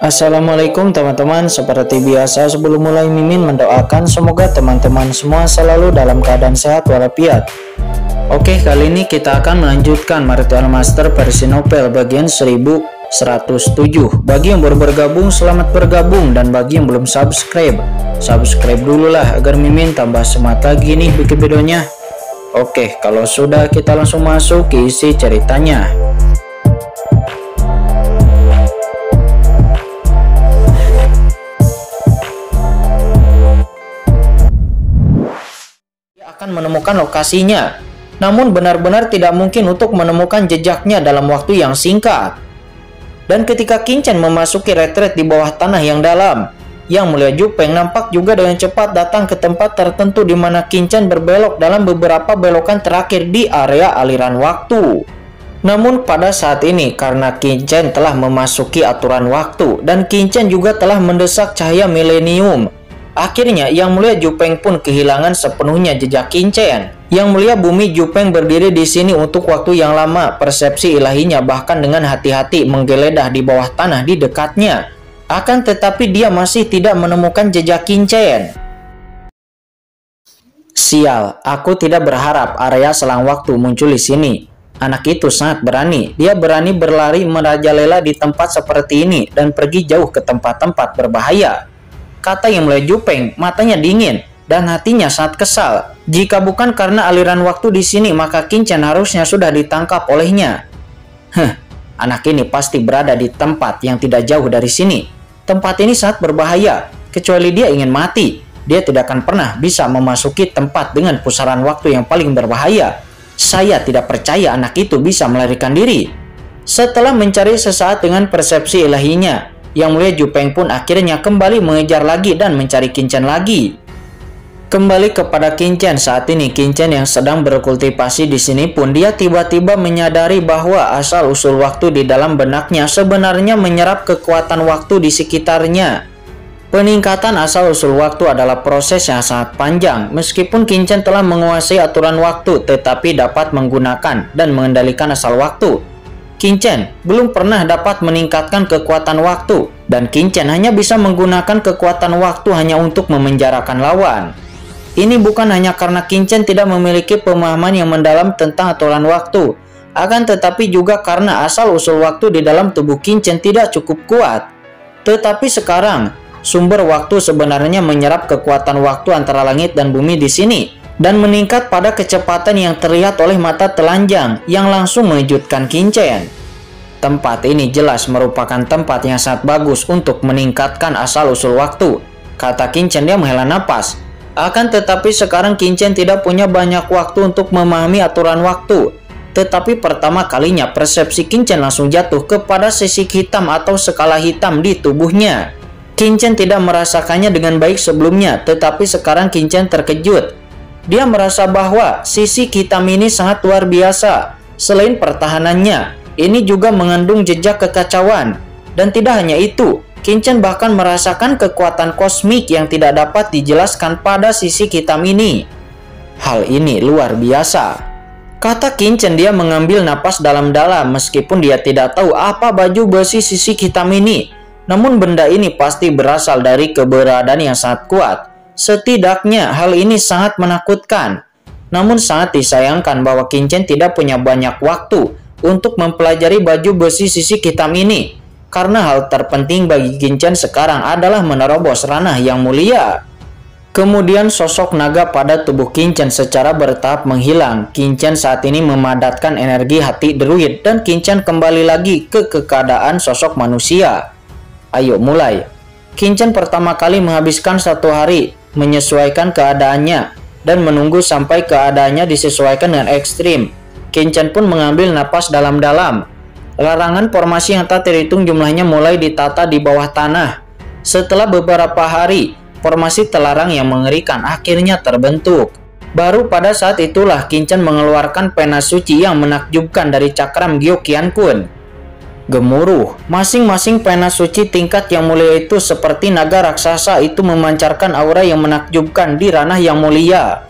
Assalamualaikum teman-teman. Seperti biasa sebelum mulai Mimin mendoakan semoga teman-teman semua selalu dalam keadaan sehat walafiat. Oke, kali ini kita akan melanjutkan Martial Master versi novel bagian 1107. Bagi yang baru bergabung, selamat bergabung, dan bagi yang belum subscribe dulu lah agar Mimin tambah semangat lagi nih bikin videonya. Oke, kalau sudah kita langsung masuk ke isi ceritanya. Menemukan lokasinya, namun benar-benar tidak mungkin untuk menemukan jejaknya dalam waktu yang singkat. Dan ketika Qin memasuki retret di bawah tanah yang dalam, Yang Mulia Zhu Peng nampak juga dengan cepat datang ke tempat tertentu di mana Qin berbelok dalam beberapa belokan terakhir di area aliran waktu. Namun pada saat ini, karena Qin telah memasuki aturan waktu dan Qin juga telah mendesak cahaya milenium, akhirnya Yang Mulia Zhu Peng pun kehilangan sepenuhnya jejak Qin. Yang Mulia Bumi Zhu Peng berdiri di sini untuk waktu yang lama. Persepsi ilahinya bahkan dengan hati-hati menggeledah di bawah tanah di dekatnya. Akan tetapi dia masih tidak menemukan jejak Qin. Sial, aku tidak berharap area selang waktu muncul di sini. Anak itu sangat berani. Dia berani berlari merajalela di tempat seperti ini dan pergi jauh ke tempat-tempat berbahaya, kata Yang Mulia Zhu Peng. Matanya dingin dan hatinya sangat kesal. Jika bukan karena aliran waktu di sini, maka Qin harusnya sudah ditangkap olehnya. Anak ini pasti berada di tempat yang tidak jauh dari sini. Tempat ini sangat berbahaya. Kecuali dia ingin mati, dia tidak akan pernah bisa memasuki tempat dengan pusaran waktu yang paling berbahaya. Saya tidak percaya anak itu bisa melarikan diri. Setelah mencari sesaat dengan persepsi ilahinya, Yang Mulia Zhu Peng pun akhirnya kembali mengejar lagi dan mencari Qin lagi. Kembali kepada Qin saat ini, Qin yang sedang berkultivasi di sini pun dia tiba-tiba menyadari bahwa asal-usul waktu di dalam benaknya sebenarnya menyerap kekuatan waktu di sekitarnya. Peningkatan asal-usul waktu adalah proses yang sangat panjang. Meskipun Qin telah menguasai aturan waktu, tetapi dapat menggunakan dan mengendalikan asal waktu, Qin belum pernah dapat meningkatkan kekuatan waktu, dan Qin hanya bisa menggunakan kekuatan waktu hanya untuk memenjarakan lawan. Ini bukan hanya karena Qin tidak memiliki pemahaman yang mendalam tentang aturan waktu, akan tetapi juga karena asal-usul waktu di dalam tubuh Qin tidak cukup kuat. Tetapi sekarang, sumber waktu sebenarnya menyerap kekuatan waktu antara langit dan bumi di sini, dan meningkat pada kecepatan yang terlihat oleh mata telanjang yang langsung mengejutkan Qin. Tempat ini jelas merupakan tempat yang sangat bagus untuk meningkatkan asal-usul waktu, kata Qin. Dia menghela napas. Akan tetapi sekarang Qin tidak punya banyak waktu untuk memahami aturan waktu. Tetapi pertama kalinya persepsi Qin langsung jatuh kepada sisik hitam atau skala hitam di tubuhnya. Qin tidak merasakannya dengan baik sebelumnya, tetapi sekarang Qin terkejut. Dia merasa bahwa sisik hitam ini sangat luar biasa. Selain pertahanannya, ini juga mengandung jejak kekacauan. Dan tidak hanya itu, Qin bahkan merasakan kekuatan kosmik yang tidak dapat dijelaskan pada sisik hitam ini. Hal ini luar biasa, kata Qin. Dia mengambil napas dalam-dalam meskipun dia tidak tahu apa baju besi sisik hitam ini. Namun benda ini pasti berasal dari keberadaan yang sangat kuat. Setidaknya hal ini sangat menakutkan. Namun sangat disayangkan bahwa Qin tidak punya banyak waktu untuk mempelajari baju besi sisik hitam ini. Karena hal terpenting bagi Qin sekarang adalah menerobos ranah yang mulia. Kemudian sosok naga pada tubuh Qin secara bertahap menghilang. Qin saat ini memadatkan energi hati druid dan Qin kembali lagi ke keadaan sosok manusia. Ayo mulai. Qin pertama kali menghabiskan 1 hari menyesuaikan keadaannya dan menunggu sampai keadaannya disesuaikan dengan ekstrim. Qin pun mengambil napas dalam-dalam. Larangan formasi yang tak terhitung jumlahnya mulai ditata di bawah tanah. Setelah beberapa hari, formasi terlarang yang mengerikan akhirnya terbentuk. Baru pada saat itulah Qin mengeluarkan pena suci yang menakjubkan dari cakram Gyoqiankun. Gemuruh, masing-masing pena suci tingkat yang mulia itu seperti naga raksasa itu memancarkan aura yang menakjubkan di ranah yang mulia.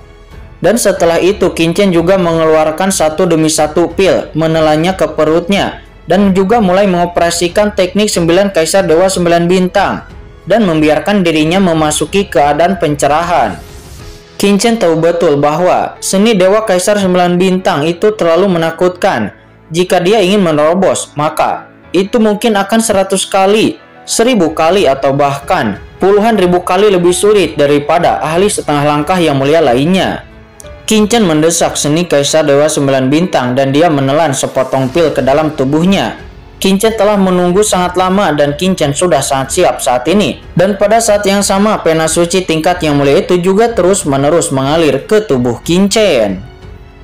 Dan setelah itu Qin juga mengeluarkan satu demi satu pil, menelannya ke perutnya. dan juga mulai mengoperasikan teknik 9 Kaisar Dewa 9 Bintang dan membiarkan dirinya memasuki keadaan pencerahan. Qin Chen tahu betul bahwa seni Dewa Kaisar 9 Bintang itu terlalu menakutkan. Jika dia ingin menerobos, maka itu mungkin akan 100 kali, 1000 kali, atau bahkan puluhan ribu kali lebih sulit daripada ahli setengah langkah yang mulia lainnya. Qin Chen mendesak seni Kaisar Dewa 9 Bintang dan dia menelan sepotong pil ke dalam tubuhnya. Qin Chen telah menunggu sangat lama dan Qin Chen sudah sangat siap saat ini. Dan pada saat yang sama, pena suci tingkat yang mulia itu juga terus-menerus mengalir ke tubuh Qin Chen.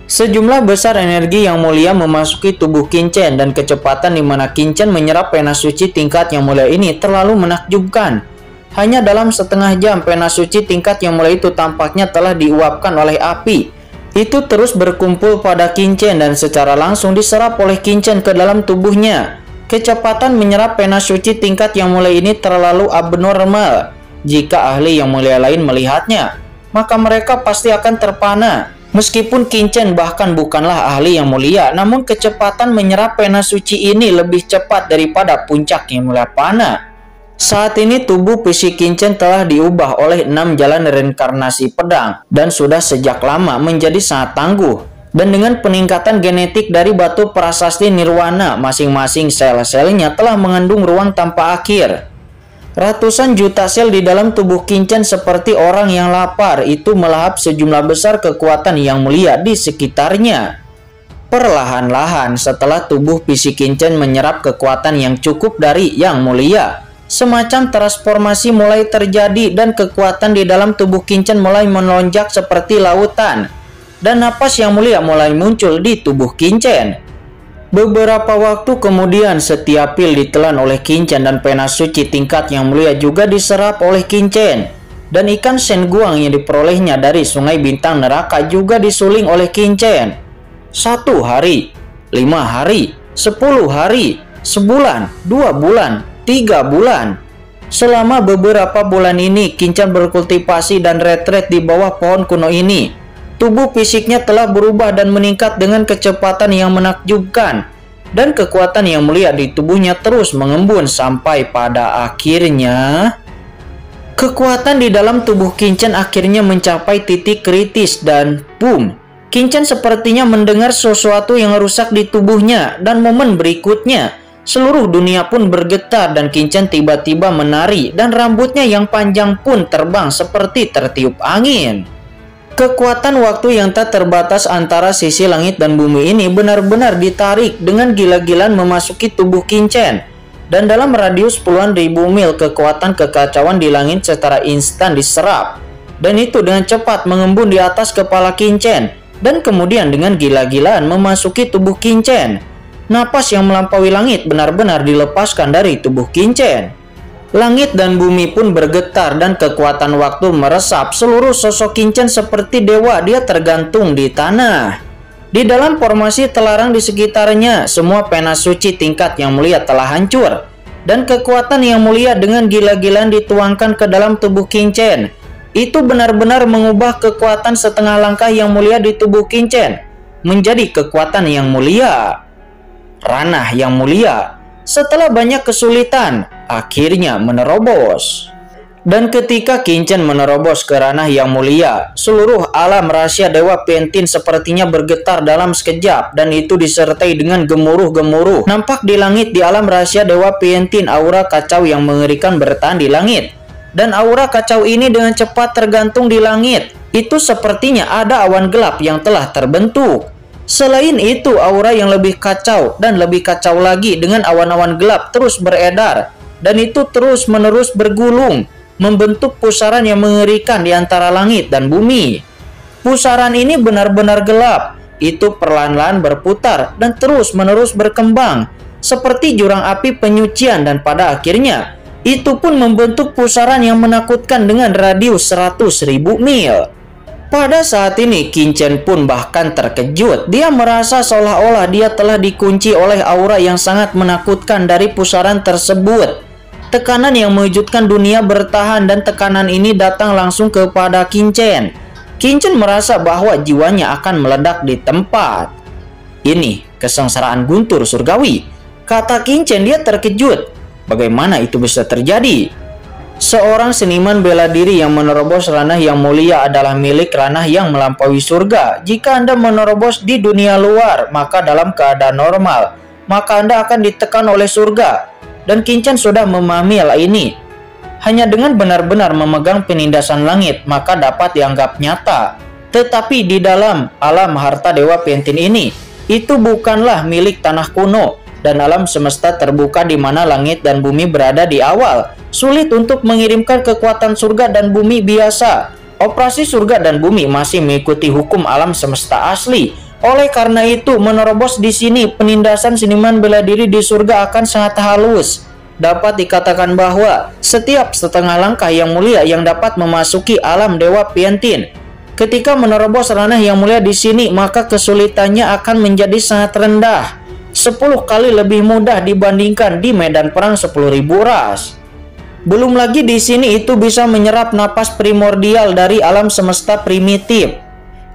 Sejumlah besar energi yang mulia memasuki tubuh Qin Chen dan kecepatan di mana Qin Chen menyerap pena suci tingkat yang mulia ini terlalu menakjubkan. Hanya dalam setengah jam, pena suci tingkat yang mulia itu tampaknya telah diuapkan oleh api. Itu terus berkumpul pada Qin Chen dan secara langsung diserap oleh Qin Chen ke dalam tubuhnya. Kecepatan menyerap pena suci tingkat yang mulia ini terlalu abnormal. Jika ahli yang mulia lain melihatnya, maka mereka pasti akan terpana. Meskipun Qin Chen bahkan bukanlah ahli yang mulia, namun kecepatan menyerap pena suci ini lebih cepat daripada puncak yang mulia panah. Saat ini tubuh fisik Qin Chen telah diubah oleh 6 jalan reinkarnasi pedang dan sudah sejak lama menjadi sangat tangguh. Dan dengan peningkatan genetik dari batu prasasti nirwana, masing-masing sel-selnya telah mengandung ruang tanpa akhir. Ratusan juta sel di dalam tubuh Qin Chen seperti orang yang lapar itu melahap sejumlah besar kekuatan yang mulia di sekitarnya. Perlahan-lahan setelah tubuh fisik Qin Chen menyerap kekuatan yang cukup dari yang mulia, semacam transformasi mulai terjadi dan kekuatan di dalam tubuh Qin Chen mulai melonjak seperti lautan. Dan napas yang mulia mulai muncul di tubuh Qin Chen. Beberapa waktu kemudian setiap pil ditelan oleh Qin Chen dan pena suci tingkat yang mulia juga diserap oleh Qin Chen. Dan ikan Shen Guang yang diperolehnya dari sungai bintang neraka juga disuling oleh Qin Chen. 1 hari, 5 hari, 10 hari, sebulan, 2 bulan, 3 bulan. Selama beberapa bulan ini, Qin Chen berkultivasi dan retret di bawah pohon kuno ini. Tubuh fisiknya telah berubah dan meningkat dengan kecepatan yang menakjubkan. Dan kekuatan yang mulia di tubuhnya terus mengembun sampai pada akhirnya kekuatan di dalam tubuh Qin Chen akhirnya mencapai titik kritis dan boom. Qin Chen sepertinya mendengar sesuatu yang rusak di tubuhnya dan momen berikutnya seluruh dunia pun bergetar dan Qin Chen tiba-tiba menari dan rambutnya yang panjang pun terbang seperti tertiup angin. Kekuatan waktu yang tak terbatas antara sisi langit dan bumi ini benar-benar ditarik dengan gila-gilaan memasuki tubuh Qin Chen. Dan dalam radius puluhan ribu mil kekuatan kekacauan di langit secara instan diserap. Dan itu dengan cepat mengembun di atas kepala Qin Chen. Dan kemudian dengan gila-gilaan memasuki tubuh Qin Chen. Napas yang melampaui langit benar-benar dilepaskan dari tubuh Qin Chen. Langit dan bumi pun bergetar dan kekuatan waktu meresap seluruh sosok Qin Chen seperti dewa, dia tergantung di tanah. Di dalam formasi terlarang di sekitarnya, semua pena suci tingkat yang mulia telah hancur. Dan kekuatan yang mulia dengan gila-gilaan dituangkan ke dalam tubuh Qin Chen. Itu benar-benar mengubah kekuatan setengah langkah yang mulia di tubuh Qin Chen menjadi kekuatan yang mulia. Ranah yang mulia. Setelah banyak kesulitan, akhirnya menerobos. Dan ketika Qin Chen menerobos ke ranah yang mulia, seluruh alam rahasia Dewa Piantin sepertinya bergetar dalam sekejap, dan itu disertai dengan gemuruh-gemuruh. Nampak di langit di alam rahasia Dewa Piantin aura kacau yang mengerikan bertahan di langit. Dan aura kacau ini dengan cepat tergantung di langit. Itu sepertinya ada awan gelap yang telah terbentuk. Selain itu, aura yang lebih kacau dan lebih kacau lagi dengan awan-awan gelap terus beredar. Dan itu terus-menerus bergulung, membentuk pusaran yang mengerikan di antara langit dan bumi. Pusaran ini benar-benar gelap. Itu perlahan-lahan berputar dan terus-menerus berkembang. Seperti jurang api penyucian dan pada akhirnya, itu pun membentuk pusaran yang menakutkan dengan radius 100.000 mil. Pada saat ini, Qin Chen pun bahkan terkejut. Dia merasa seolah-olah dia telah dikunci oleh aura yang sangat menakutkan dari pusaran tersebut. Tekanan yang mengejutkan dunia bertahan dan tekanan ini datang langsung kepada Qin Chen. Qin Chen merasa bahwa jiwanya akan meledak di tempat. Ini kesengsaraan guntur surgawi. Kata Kincen, dia terkejut. Bagaimana itu bisa terjadi? Seorang seniman bela diri yang menerobos ranah yang mulia adalah milik ranah yang melampaui surga. Jika Anda menerobos di dunia luar, maka dalam keadaan normal, maka Anda akan ditekan oleh surga. Dan Kincen sudah memahami hal ini. Hanya dengan benar-benar memegang penindasan langit, maka dapat dianggap nyata. Tetapi di dalam alam harta Dewa Piantin ini, itu bukanlah milik tanah kuno. Dan alam semesta terbuka di mana langit dan bumi berada di awal. Sulit untuk mengirimkan kekuatan surga dan bumi biasa. Operasi surga dan bumi masih mengikuti hukum alam semesta asli. Oleh karena itu, menerobos di sini, penindasan seniman bela diri di surga akan sangat halus. Dapat dikatakan bahwa setiap setengah langkah yang mulia yang dapat memasuki alam Dewa Piantin. Ketika menerobos ranah yang mulia di sini, maka kesulitannya akan menjadi sangat rendah. 10 kali lebih mudah dibandingkan di medan perang 10.000 ras. Belum lagi di sini itu bisa menyerap napas primordial dari alam semesta primitif.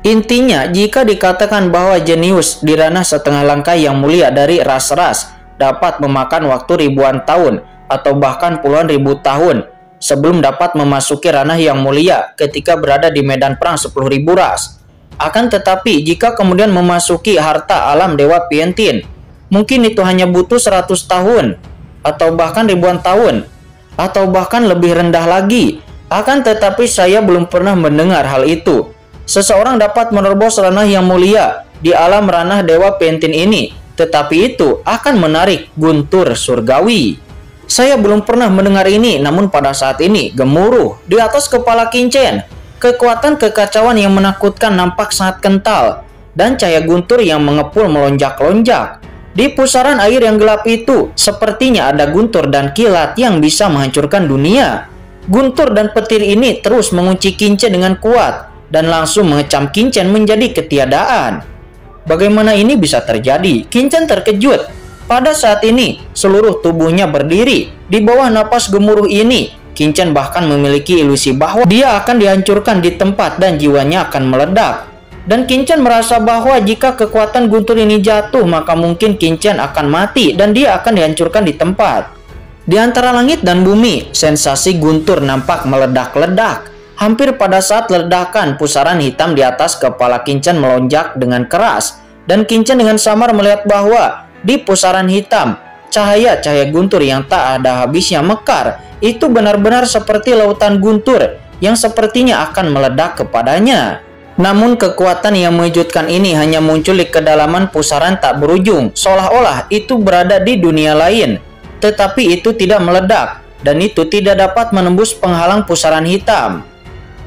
Intinya, jika dikatakan bahwa jenius di ranah setengah langkah yang mulia dari ras-ras dapat memakan waktu ribuan tahun atau bahkan puluhan ribu tahun sebelum dapat memasuki ranah yang mulia ketika berada di medan perang 10.000 ras. Akan tetapi, jika kemudian memasuki harta alam Dewa Piantin, mungkin itu hanya butuh 100 tahun, atau bahkan ribuan tahun, atau bahkan lebih rendah lagi. Akan tetapi saya belum pernah mendengar hal itu. Seseorang dapat menerobos ranah yang mulia di alam ranah Dewa Piantin ini, tetapi itu akan menarik guntur surgawi. Saya belum pernah mendengar ini, namun pada saat ini gemuruh di atas kepala Kincen. Kekuatan kekacauan yang menakutkan nampak sangat kental, dan cahaya guntur yang mengepul melonjak-lonjak. Di pusaran air yang gelap itu, sepertinya ada guntur dan kilat yang bisa menghancurkan dunia. Guntur dan petir ini terus mengunci Kincen dengan kuat, dan langsung mengecam Kincen menjadi ketiadaan. Bagaimana ini bisa terjadi? Kincen terkejut. Pada saat ini, seluruh tubuhnya berdiri. Di bawah napas gemuruh ini, Kincen bahkan memiliki ilusi bahwa dia akan dihancurkan di tempat dan jiwanya akan meledak. Dan Kincen merasa bahwa jika kekuatan guntur ini jatuh, maka mungkin Kincen akan mati dan dia akan dihancurkan di tempat. Di antara langit dan bumi, sensasi guntur nampak meledak-ledak. Hampir pada saat ledakan, pusaran hitam di atas kepala Kincen melonjak dengan keras. Dan Kincen dengan samar melihat bahwa di pusaran hitam, cahaya-cahaya guntur yang tak ada habisnya mekar. Itu benar-benar seperti lautan guntur yang sepertinya akan meledak kepadanya. Namun kekuatan yang mengejutkan ini hanya muncul di kedalaman pusaran tak berujung, seolah-olah itu berada di dunia lain. Tetapi itu tidak meledak, dan itu tidak dapat menembus penghalang pusaran hitam.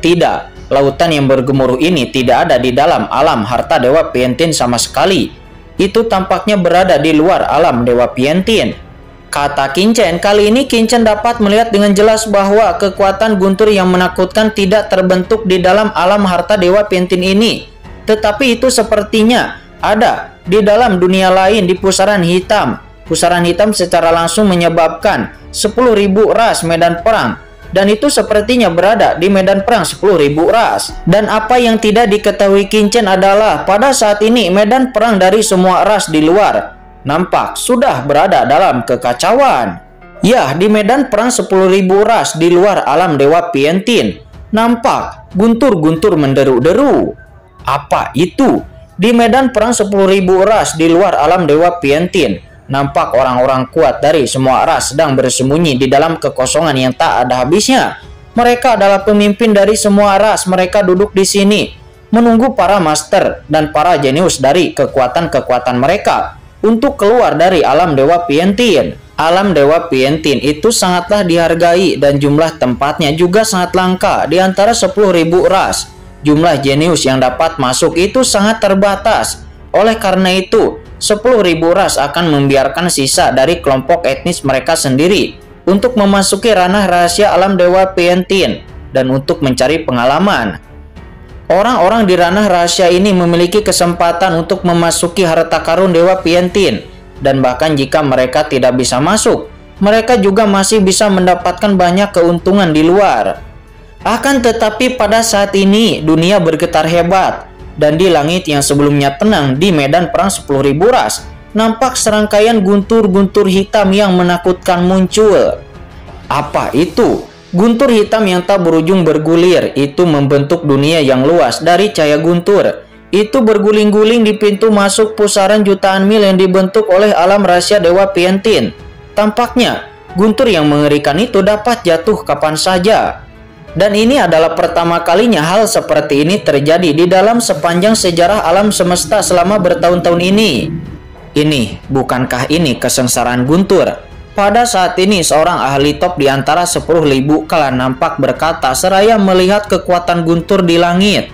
Tidak, lautan yang bergemuruh ini tidak ada di dalam alam harta Dewa Piantin sama sekali. Itu tampaknya berada di luar alam Dewa Piantin. Kata Kincen, kali ini Kincen dapat melihat dengan jelas bahwa kekuatan guntur yang menakutkan tidak terbentuk di dalam alam harta Dewa Piantin ini. Tetapi itu sepertinya ada di dalam dunia lain di pusaran hitam. Pusaran hitam secara langsung menyebabkan 10.000 ras medan perang. Dan itu sepertinya berada di medan perang 10.000 ras. Dan apa yang tidak diketahui Kincen adalah pada saat ini medan perang dari semua ras di luar nampak sudah berada dalam kekacauan. Ya, di medan perang 10.000 ras di luar alam Dewa Piantin, nampak guntur-guntur menderu-deru. Apa itu? Di medan perang 10.000 ras di luar alam Dewa Piantin, nampak orang-orang kuat dari semua ras sedang bersembunyi di dalam kekosongan yang tak ada habisnya. Mereka adalah pemimpin dari semua ras. Mereka duduk di sini, menunggu para master dan para jenius dari kekuatan-kekuatan mereka untuk keluar dari alam Dewa Piantin. Alam Dewa Piantin itu sangatlah dihargai dan jumlah tempatnya juga sangat langka. Di antara 10.000 ras, jumlah jenius yang dapat masuk itu sangat terbatas. Oleh karena itu, 10.000 ras akan membiarkan sisa dari kelompok etnis mereka sendiri untuk memasuki ranah rahasia alam Dewa Piantin dan untuk mencari pengalaman. Orang-orang di ranah rahasia ini memiliki kesempatan untuk memasuki harta karun Dewa Piantin. Dan bahkan jika mereka tidak bisa masuk, mereka juga masih bisa mendapatkan banyak keuntungan di luar. Akan tetapi pada saat ini dunia bergetar hebat. Dan di langit yang sebelumnya tenang di medan perang 10.000 ras, nampak serangkaian guntur-guntur hitam yang menakutkan muncul. Apa itu? Guntur hitam yang tak berujung bergulir itu membentuk dunia yang luas dari cahaya guntur. Itu berguling-guling di pintu masuk pusaran jutaan mil yang dibentuk oleh alam rahasia Dewa Piantin. Tampaknya, guntur yang mengerikan itu dapat jatuh kapan saja. Dan ini adalah pertama kalinya hal seperti ini terjadi di dalam sepanjang sejarah alam semesta selama bertahun-tahun ini. Bukankah ini kesengsaraan guntur? Pada saat ini seorang ahli top di antara 10.000 kala nampak berkata seraya melihat kekuatan guntur di langit.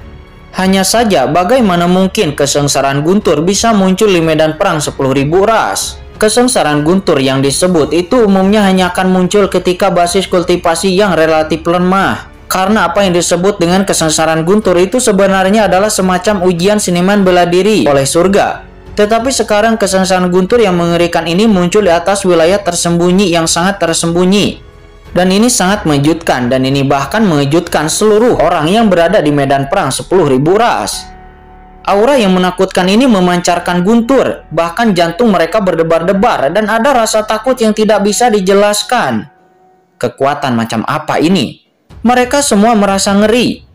Hanya saja bagaimana mungkin kesengsaraan guntur bisa muncul di medan perang 10.000 ras? Kesengsaraan guntur yang disebut itu umumnya hanya akan muncul ketika basis kultivasi yang relatif lemah. Karena apa yang disebut dengan kesengsaraan guntur itu sebenarnya adalah semacam ujian seniman bela diri oleh surga. Tetapi sekarang kesengsaraan guntur yang mengerikan ini muncul di atas wilayah tersembunyi yang sangat tersembunyi. Dan ini sangat mengejutkan, dan ini bahkan mengejutkan seluruh orang yang berada di medan perang 10.000 ras. Aura yang menakutkan ini memancarkan guntur, bahkan jantung mereka berdebar-debar dan ada rasa takut yang tidak bisa dijelaskan. Kekuatan macam apa ini? Mereka semua merasa ngeri.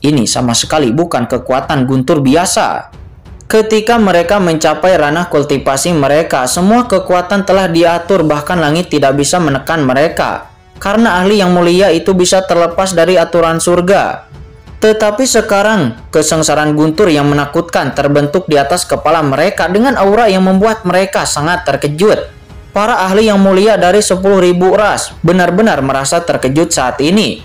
Ini sama sekali bukan kekuatan guntur biasa. Ketika mereka mencapai ranah kultivasi mereka, semua kekuatan telah diatur, bahkan langit tidak bisa menekan mereka. Karena ahli yang mulia itu bisa terlepas dari aturan surga. Tetapi sekarang, kesengsaraan guntur yang menakutkan terbentuk di atas kepala mereka dengan aura yang membuat mereka sangat terkejut. Para ahli yang mulia dari 10.000 ras benar-benar merasa terkejut saat ini.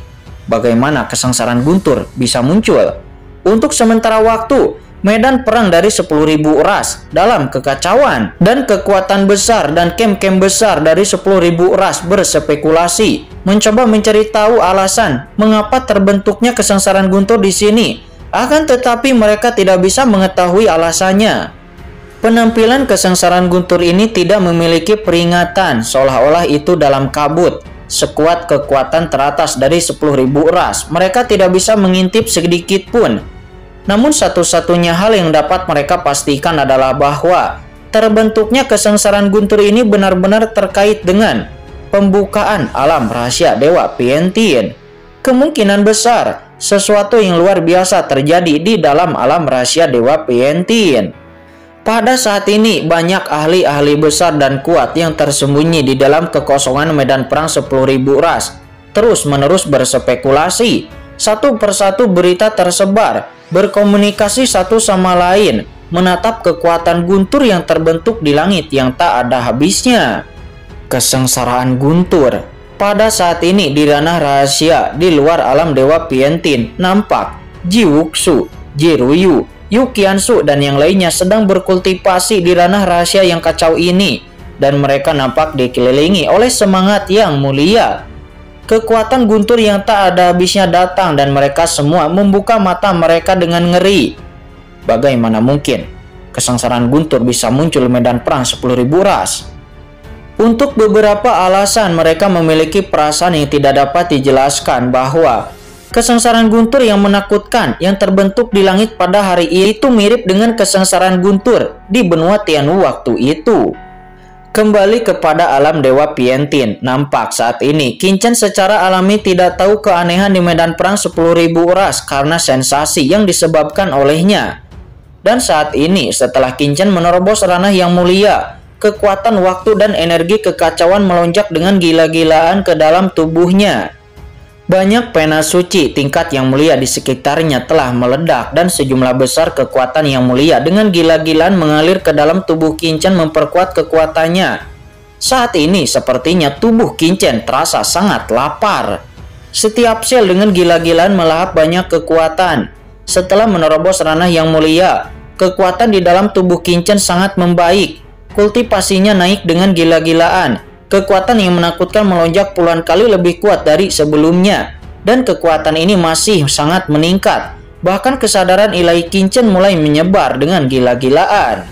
Bagaimana kesengsaraan guntur bisa muncul? Untuk sementara waktu, medan perang dari 10.000 ras dalam kekacauan dan kekuatan besar dan kem-kem besar dari 10.000 ras berspekulasi mencoba mencari tahu alasan mengapa terbentuknya kesengsaraan guntur di sini. Akan tetapi mereka tidak bisa mengetahui alasannya. Penampilan kesengsaraan guntur ini tidak memiliki peringatan, seolah-olah itu dalam kabut. Sekuat kekuatan teratas dari 10.000 ras, mereka tidak bisa mengintip sedikit pun. Namun satu-satunya hal yang dapat mereka pastikan adalah bahwa terbentuknya kesengsaraan guntur ini benar-benar terkait dengan pembukaan alam rahasia Dewa Piantin. Kemungkinan besar sesuatu yang luar biasa terjadi di dalam alam rahasia Dewa Piantin. Pada saat ini banyak ahli-ahli besar dan kuat yang tersembunyi di dalam kekosongan medan perang 10.000 ras terus-menerus berspekulasi. Satu persatu berita tersebar, berkomunikasi satu sama lain, menatap kekuatan guntur yang terbentuk di langit yang tak ada habisnya. Kesengsaraan guntur. Pada saat ini di ranah rahasia di luar alam Dewa Piantin nampak Ji Wuxu, Ji Ruyu, Yu Qiansu dan yang lainnya sedang berkultivasi di ranah rahasia yang kacau ini, dan mereka nampak dikelilingi oleh semangat yang mulia. Kekuatan guntur yang tak ada habisnya datang dan mereka semua membuka mata mereka dengan ngeri. Bagaimana mungkin kesengsaraan guntur bisa muncul di medan perang 10.000 ras? Untuk beberapa alasan mereka memiliki perasaan yang tidak dapat dijelaskan bahwa kesengsaraan guntur yang menakutkan yang terbentuk di langit pada hari itu mirip dengan kesengsaraan guntur di benua Tianwu waktu itu. Kembali kepada alam Dewa Piantin, nampak saat ini Qin Chen secara alami tidak tahu keanehan di medan perang 10.000 ras karena sensasi yang disebabkan olehnya. Dan saat ini setelah Qin Chen menerobos ranah yang mulia, kekuatan waktu dan energi kekacauan melonjak dengan gila-gilaan ke dalam tubuhnya. Banyak pena suci tingkat yang mulia di sekitarnya telah meledak dan sejumlah besar kekuatan yang mulia dengan gila-gilaan mengalir ke dalam tubuh Qin Chen memperkuat kekuatannya. Saat ini sepertinya tubuh Qin Chen terasa sangat lapar. Setiap sel dengan gila-gilaan melahap banyak kekuatan. Setelah menerobos ranah yang mulia, kekuatan di dalam tubuh Qin Chen sangat membaik. Kultivasinya naik dengan gila-gilaan. Kekuatan yang menakutkan melonjak puluhan kali lebih kuat dari sebelumnya. Dan kekuatan ini masih sangat meningkat. Bahkan kesadaran ilahi Qin Chen mulai menyebar dengan gila-gilaan.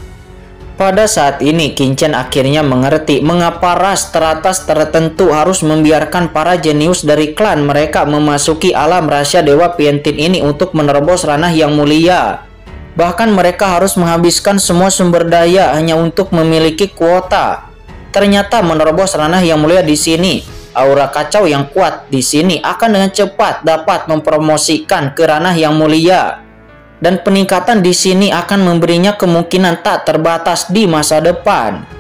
Pada saat ini Qin Chen akhirnya mengerti mengapa ras teratas tertentu harus membiarkan para jenius dari klan mereka memasuki alam rahasia Dewa Piantin ini untuk menerobos ranah yang mulia. Bahkan mereka harus menghabiskan semua sumber daya hanya untuk memiliki kuota. Ternyata menerobos ranah yang mulia di sini, aura kacau yang kuat di sini akan dengan cepat dapat mempromosikan ke ranah yang mulia. Dan peningkatan di sini akan memberinya kemungkinan tak terbatas di masa depan.